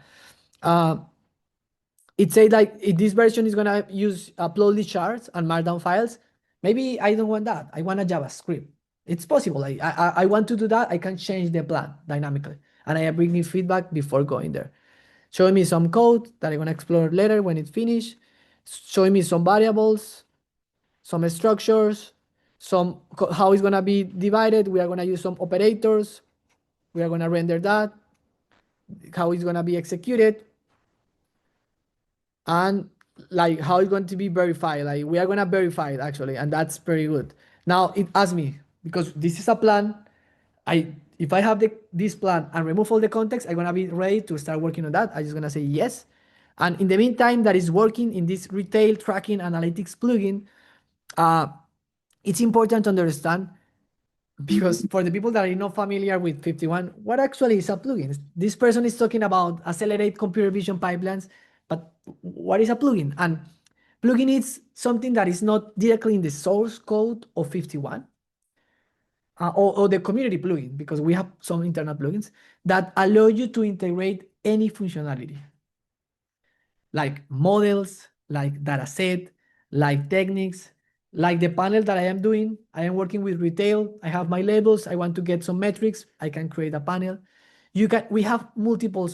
It says like if this version is going to use upload charts and markdown files. Maybe I don't want that. I want a JavaScript. It's possible. I want to do that. I can change the plan dynamically. And I am bringing feedback before going there. Showing me some code that I'm going to explore later when it's finished. Showing me some variables, some structures, how it's going to be divided. We are going to use some operators. We are going to render that, how it's going to be executed, and like how it's going to be verified. Like we are going to verify it actually, and that's very good. Now it asks me, because this is a plan, if I have this plan and remove all the context, I'm going to be ready to start working on that. I'm just going to say yes. And in the meantime, that is working in this retail tracking analytics plugin. It's important to understand, because for the people that are not familiar with 51, what actually is a plugin? This person is talking about accelerate computer vision pipelines, but what is a plugin? And plugin is something that is not directly in the source code of 51. or the community plugin, because we have some internal plugins that allow you to integrate any functionality, like models, like data set, like techniques, like the panel that I am doing. I am working with retail. I have my labels. I want to get some metrics. I can create a panel. We have multiple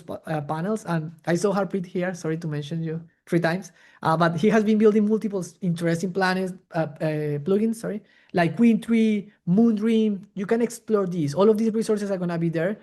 panels, and I saw Harpreet here. Sorry to mention you 3 times, but he has been building multiple interesting plugins. Sorry, like Queen Tree, Moondream. You can explore these. All of these resources are gonna be there.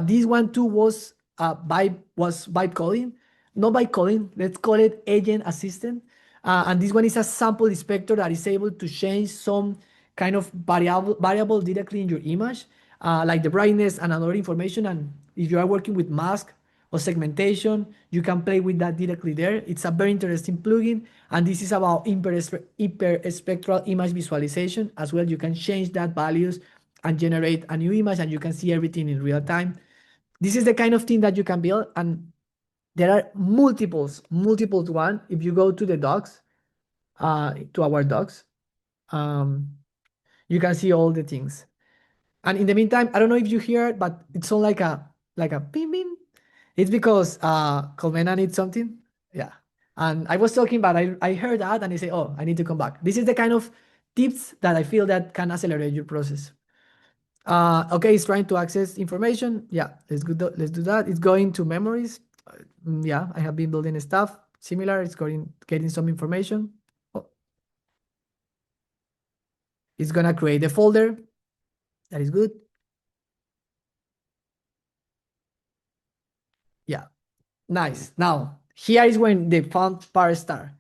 This one too was vibe coding, not by coding. Let's call it agent assistant. And this one is a sample inspector that is able to change some kind of variable directly in your image, like the brightness and other information. And if you are working with mask or segmentation, you can play with that directly there. It's a very interesting plugin. And this is about hyperspectral image visualization as well. You can change that values and generate a new image, and you can see everything in real time. This is the kind of thing that you can build, and there are multiple one. If you go to the docs, to our docs, um, you can see all the things. And in the meantime, I don't know if you hear it, but it's all like a ping ping. It's because Colmena needs something. Yeah. And I was talking, but I heard that and I say, oh, I need to come back. This is the kind of tips that I feel that can accelerate your process. Okay, it's trying to access information. Yeah, let's do that. It's going to memories. Yeah, I have been building stuff similar. It's getting some information. Oh, it's gonna create a folder. That is good. Yeah, nice. Now, here is when the fun part starts.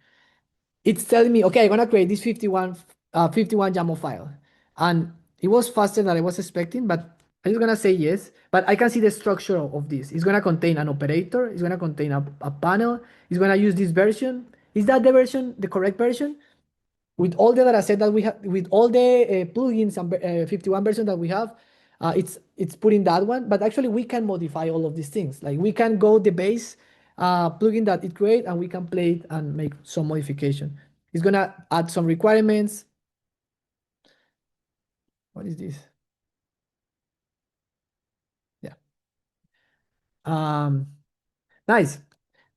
It's telling me, okay, I'm gonna create this 51 YAML file. And it was faster than I was expecting, but I'm just gonna say yes. But I can see the structure of this. It's gonna contain an operator, it's gonna contain a panel, it's gonna use this version. Is that the version, the correct version? With all the data set that we have, with all the plugins and 51 version that we have, it's putting that one. But actually, we can modify all of these things. Like we can go the base plugin that it create, and we can play it and make some modification. It's gonna add some requirements. What is this? Yeah. Um, nice.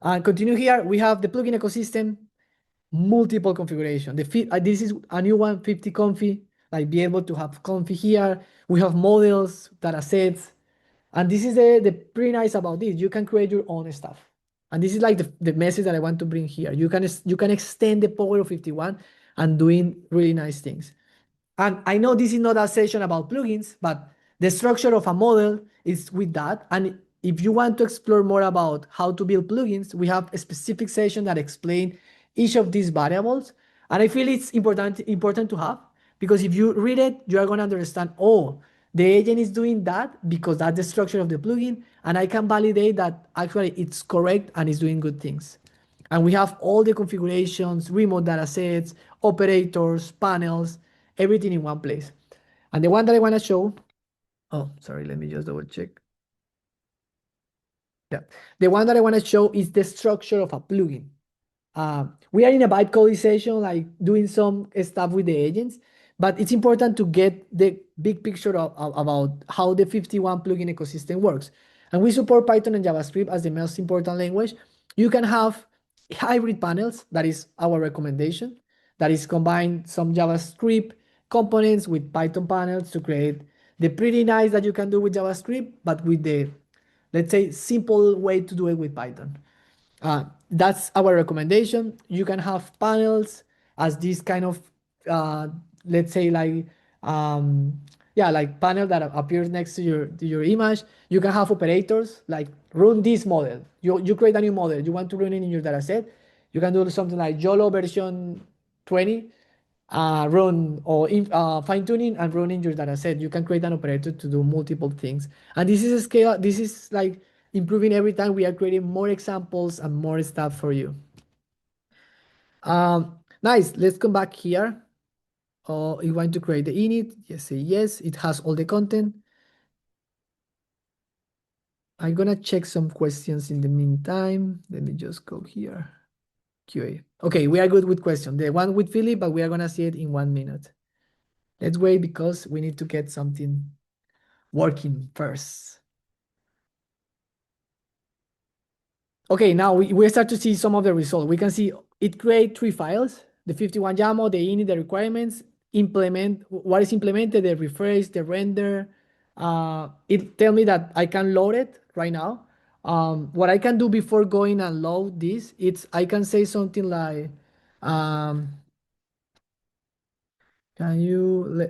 And continue here. We have the plugin ecosystem, multiple configuration. This is a new one, 50 config, like be able to have config here. We have models, data sets, and this is the pretty nice about this. You can create your own stuff. And this is like the message that I want to bring here. You can extend the power of 51 and doing really nice things. And I know this is not a session about plugins, but the structure of a model is with that. And if you want to explore more about how to build plugins, we have a specific session that explain each of these variables. And I feel it's important to have, because if you read it, you are going to understand, oh, the agent is doing that because that's the structure of the plugin. And I can validate that actually it's correct and it's doing good things. And we have all the configurations, remote data sets, operators, panels, everything in one place. And the one that I want to show, oh, sorry, let me just double check. Yeah, the one that I want to show is the structure of a plugin. We are in a vibe coding session, like doing some stuff with the agents, but it's important to get the big picture about how the 51 plugin ecosystem works. And we support Python and JavaScript as the most important language. You can have hybrid panels, that is our recommendation, that is combine some JavaScript components with Python panels to create the pretty nice that you can do with JavaScript, but with the, let's say, simple way to do it with Python. That's our recommendation. You can have panels as this kind of, let's say, like, yeah, like panel that appears next to your image. You can have operators like run this model. You create a new model. You want to run it in your data set. You can do something like YOLO version 20, run or fine tuning and run in your data set. You can create an operator to do multiple things. And this is a scale. This is like improving every time. We are creating more examples and more stuff for you. Nice. Let's come back here. Oh, you want to create the init? Yes, say yes. It has all the content. I'm gonna check some questions in the meantime. Let me just go here. QA. Okay, we are good with question. The one with Philip, but we are gonna see it in 1 minute. Let's wait because we need to get something working first. Okay, now we start to see some of the results. We can see it create 3 files, the 51 YAML, the init, the requirements, implement, what is implemented, the rephrase, the render. It tell me that I can load it right now. What I can do before going and load this, I can say something like, um, can you,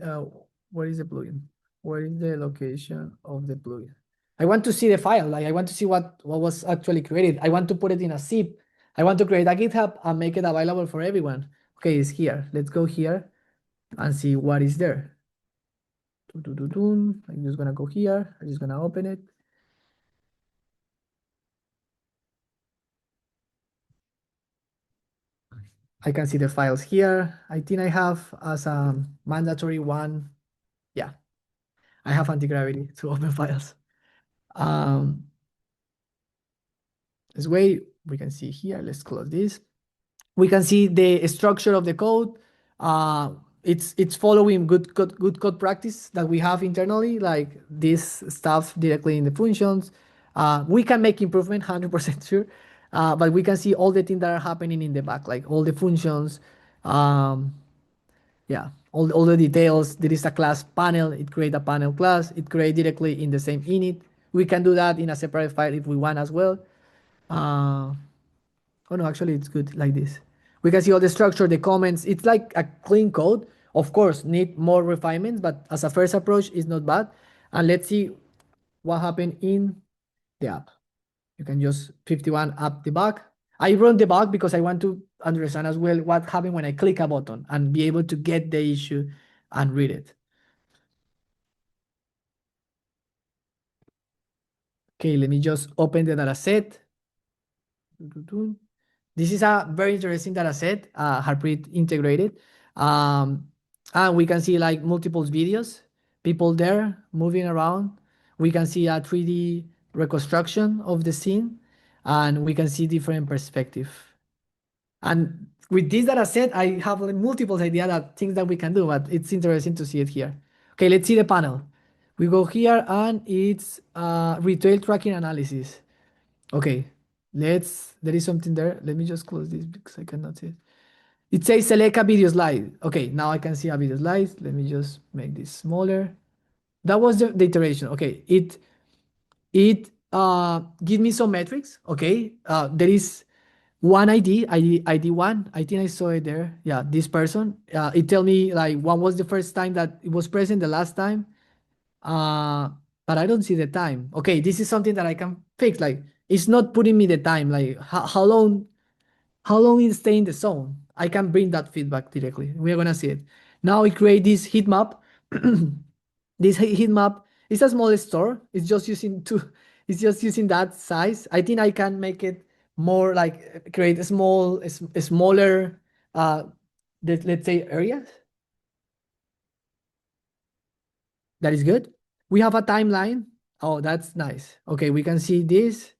where is the plugin? Where is the location of the plugin? I want to see the file, like I want to see what was actually created. I want to put it in a zip. I want to create a GitHub and make it available for everyone. Okay, it's here. Let's go here and see what is there. I'm just gonna go here. I'm just gonna open it. I can see the files here. I think I have as a mandatory one. Yeah, I have anti-gravity to open files. This way we can see here. Let's close this. We can see the structure of the code. It's following good code practice that we have internally, like this stuff directly in the functions. We can make improvement, 100% sure, but we can see all the things that are happening in the back, like all the functions. Yeah, all the details. There is a class panel. It create a panel class. It create directly in the same init. We can do that in a separate file if we want as well. Oh no, actually it's good like this. We can see all the structure, the comments. It's like a clean code. Of course, need more refinements, but as a first approach, it's not bad. And let's see what happened in the app. You can just 51 app debug. I run debug because I want to understand as well what happened when I click a button and be able to get the issue and read it. Okay, let me just open the data set. This is a very interesting data set, Harpreet integrated. And we can see like multiple videos, people there moving around. We can see a 3D reconstruction of the scene, and we can see different perspective. And with this data set, I have like multiple ideas that things that we can do, but it's interesting to see it here. Okay, let's see the panel. We go here and it's retail tracking analysis. Okay, there is something there. Let me just close this because I cannot see it. It says select a video slide. Okay, now I can see a video slide. Let me just make this smaller. That was the iteration. Okay, it give me some metrics. Okay, there is one ID one. I think I saw it there. Yeah, this person. It tell me like when was the first time that it was present, the last time. Uh, but I don't see the time. Okay, this is something that I can fix. Like it's not putting me the time. Like how long it stay in the zone. I can bring that feedback directly. We're gonna see it. Now we create this heat map. This heat map is a small store. It's just using two. It's just using that size. I think I can make it more like create a smaller, uh, let's say areas. That is good. We have a timeline. Oh, that's nice. Okay, we can see this.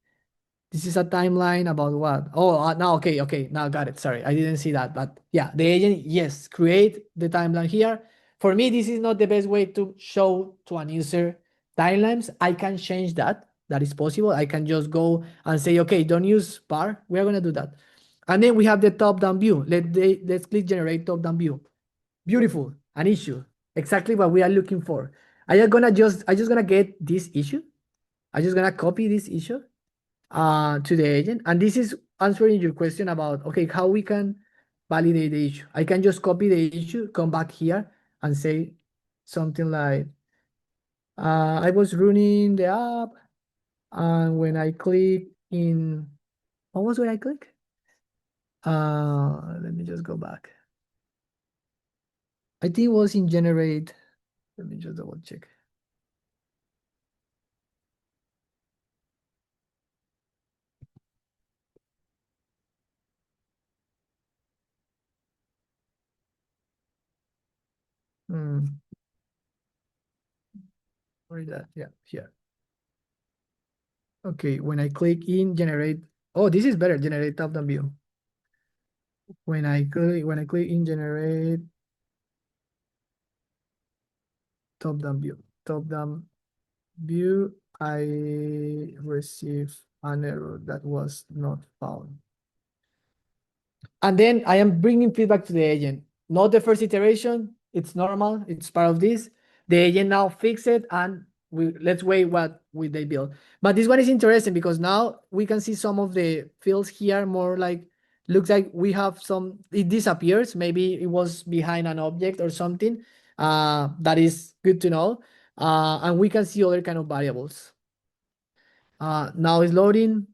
This is a timeline about what? Oh, now, okay. Now got it. Sorry, I didn't see that. But yeah, the agent, yes, create the timeline here. For me, this is not the best way to show to an user timelines. I can change that. That is possible. I can just go and say, okay, don't use bar. We're going to do that. And then we have the top-down view. Let's click generate top-down view. Beautiful. An issue. Exactly what we are looking for. I just gonna get this issue. I just gonna copy this issue to the agent. And this is answering your question about, okay, how we can validate the issue. I can just copy the issue, come back here and say something like, I was running the app and when I click in, what was when I click? Let me just go back. I think it was in generate. Let me just double check. Hmm. Where is that? Yeah, here. Okay, when I click in generate, oh, this is better, generate top-down view. When I click in generate, top-down view. Top-down view, I received an error that was not found. And then I am bringing feedback to the agent. Not the first iteration. It's normal. It's part of this. The agent now fix it, and let's wait what will they build. But this one is interesting because now we can see some of the fields here more like, looks like we have some, it disappears. Maybe it was behind an object or something. That is good to know. And we can see other kind of variables. Now it's loading.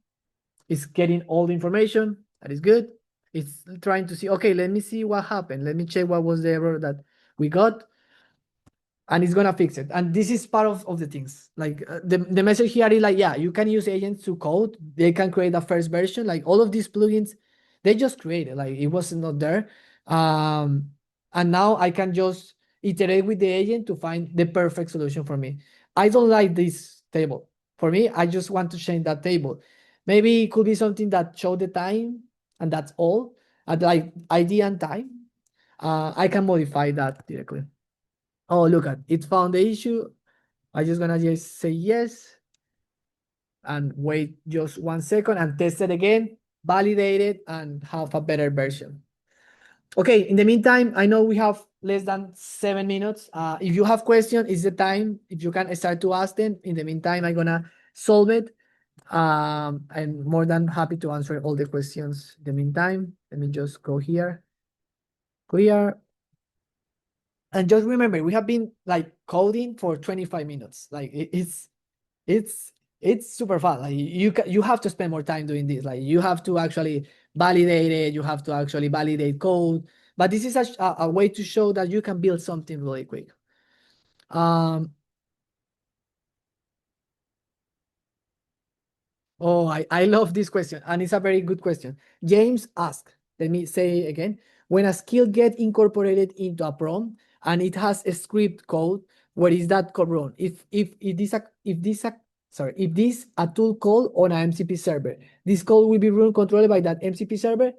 It's getting all the information. That is good. It's trying to see, okay, let me see what happened. Let me check what was the error that we got. And it's gonna fix it. And this is part of the things. Like the message here is like, yeah, you can use agents to code. They can create a first version. Like all of these plugins, they just created. Like it was not there. And now I can just iterate with the agent to find the perfect solution for me. I don't like this table. For me, I just want to change that table. Maybe it could be something that show the time, and that's all. At like ID and time, I can modify that directly. Oh, look at it found the issue. I just gonna just say yes and wait just 1 second and test it again, validate it, and have a better version. Okay, in the meantime, I know we have less than 7 minutes. If you have questions, it's the time. If you can start to ask them. In the meantime, I'm gonna solve it. I'm more than happy to answer all the questions in the meantime. Let me just go here. Clear. And just remember, we have been like coding for 25 minutes. Like it's super fun. Like you have to spend more time doing this. Like you have to actually validate it. You have to actually validate code. But this is a way to show that you can build something really quick. Oh, I love this question, and it's a very good question. James asked, let me say again, when a skill gets incorporated into a prompt and it has a script code, where is that code run? If this a tool call on an MCP server, this code will be run controlled by that MCP server?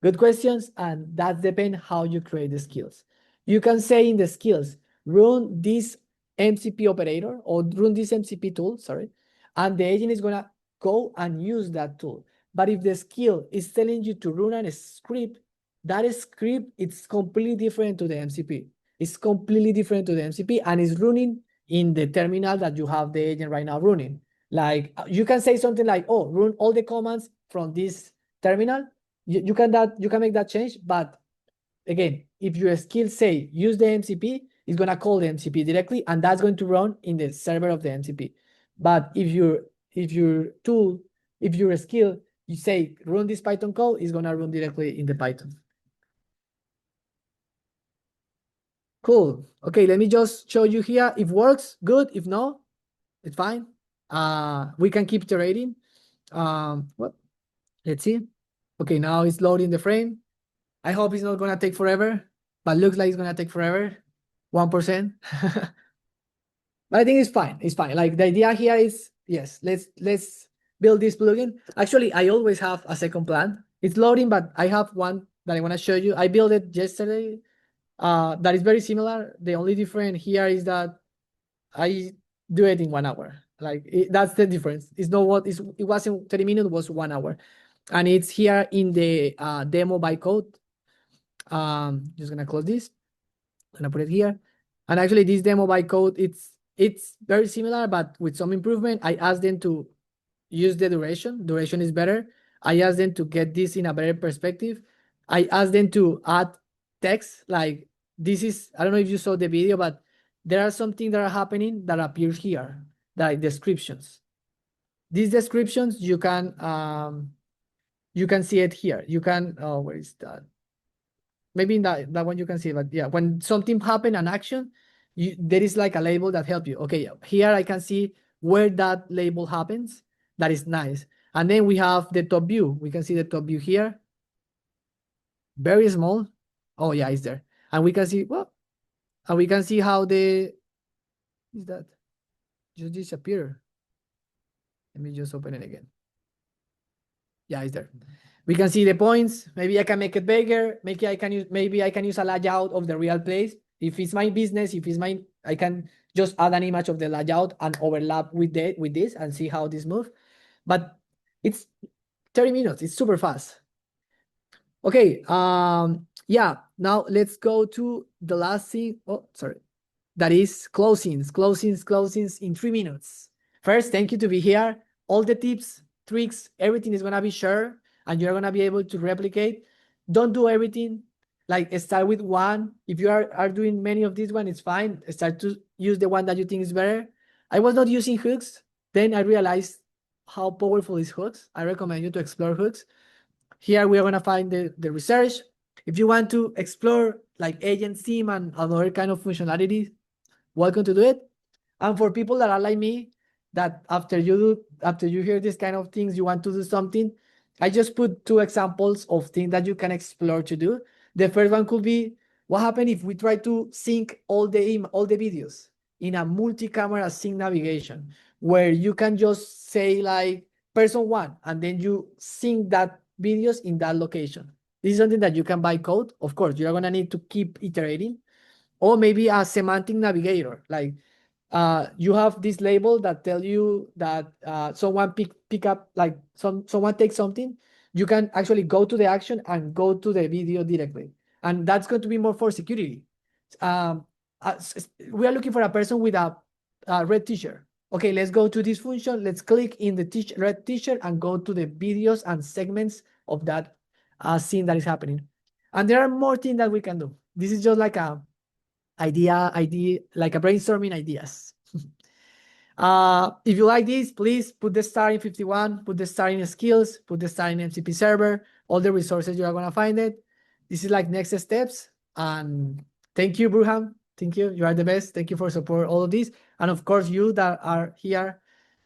Good questions, and that depends how you create the skills. You can say in the skills, run this MCP operator or run this MCP tool, sorry, and the agent is gonna go and use that tool. But if the skill is telling you to run a script, that script is completely different to the MCP. It's completely different to the MCP, and it's running in the terminal that you have the agent right now running. Like you can say something like, oh, run all the commands from this terminal. You can make that change, but again, if your skill say use the MCP, it's gonna call the MCP directly, and that's going to run in the server of the MCP. But if your skill, you say run this Python code, it's gonna run directly in the Python. Cool. Okay, let me just show you here. If works, good. If no, it's fine. We can keep iterating. What? Let's see. Okay, now it's loading the frame. I hope it's not gonna take forever, but looks like it's gonna take forever. 1%. But I think it's fine. It's fine. Like the idea here is, yes, let's build this plugin. Actually, I always have a second plan. It's loading, but I have one that I want to show you. I built it yesterday. That is very similar. The only difference here is that I do it in 1 hour. Like that's the difference. It's not what it wasn't 30 minutes, it was 1 hour. And it's here in the demo by code. Just gonna close this. I'm gonna put it here. And actually this demo by code, it's very similar, but with some improvement. I asked them to use the duration. Duration is better. I asked them to get this in a better perspective. I asked them to add text. Like this is, I don't know if you saw the video, but there are some things that are happening that appear here, like descriptions. These descriptions, you can see it here. You can, oh, where is that? Maybe in that one you can see, but yeah, when something happen, an action, there is like a label that help you. Okay, here I can see where that label happens. That is nice. And then we have the top view. We can see the top view here. Very small. Oh yeah, it's there. And we can see, well, and we can see how is that just disappear. Let me just open it again. Yeah, it's there. We can see the points. Maybe I can make it bigger. Maybe I can use a layout of the real place. If it's my business, if it's my I can just add an image of the layout and overlap with this and see how this moves. But it's 30 minutes. It's super fast. Okay. Yeah. Now let's go to the last thing. Oh, sorry. That is closings in 3 minutes. First, thank you to be here. All the tips, tricks, everything is gonna be shared, and you're gonna be able to replicate. Don't do everything. Like start with one. If you are doing many of these one, it's fine. Start to use the one that you think is better. I was not using hooks. Then I realized how powerful is hooks. I recommend you to explore hooks. Here we are gonna find the research. If you want to explore like agent sim and other kind of functionality, welcome to do it. And for people that are like me, that after you hear this kind of things, you want to do something, I just put 2 examples of things that you can explore to do. The first one could be, what happens if we try to sync all the videos in a multi-camera sync navigation, where you can just say like person 1, and then you sync that videos in that location. This is something that you can buy code. Of course, you're gonna need to keep iterating. Or maybe a semantic navigator, like you have this label that tell you that someone pick up, like someone takes something. You can actually go to the action and go to the video directly, and that's going to be more for security. We are looking for a person with a red t-shirt. Okay, let's go to this function. Let's click in the red t-shirt and go to the videos and segments of that scene that is happening. And there are more things that we can do. This is just like a idea, like a brainstorming ideas. If you like this, please put the star in 51, put the star in skills, put the star in MCP server, all the resources you are gonna find it. This is like next steps. And thank you, Burham. Thank you. You are the best. Thank you for support all of this. And of course, you that are here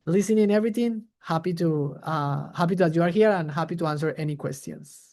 listening everything, happy that you are here and happy to answer any questions.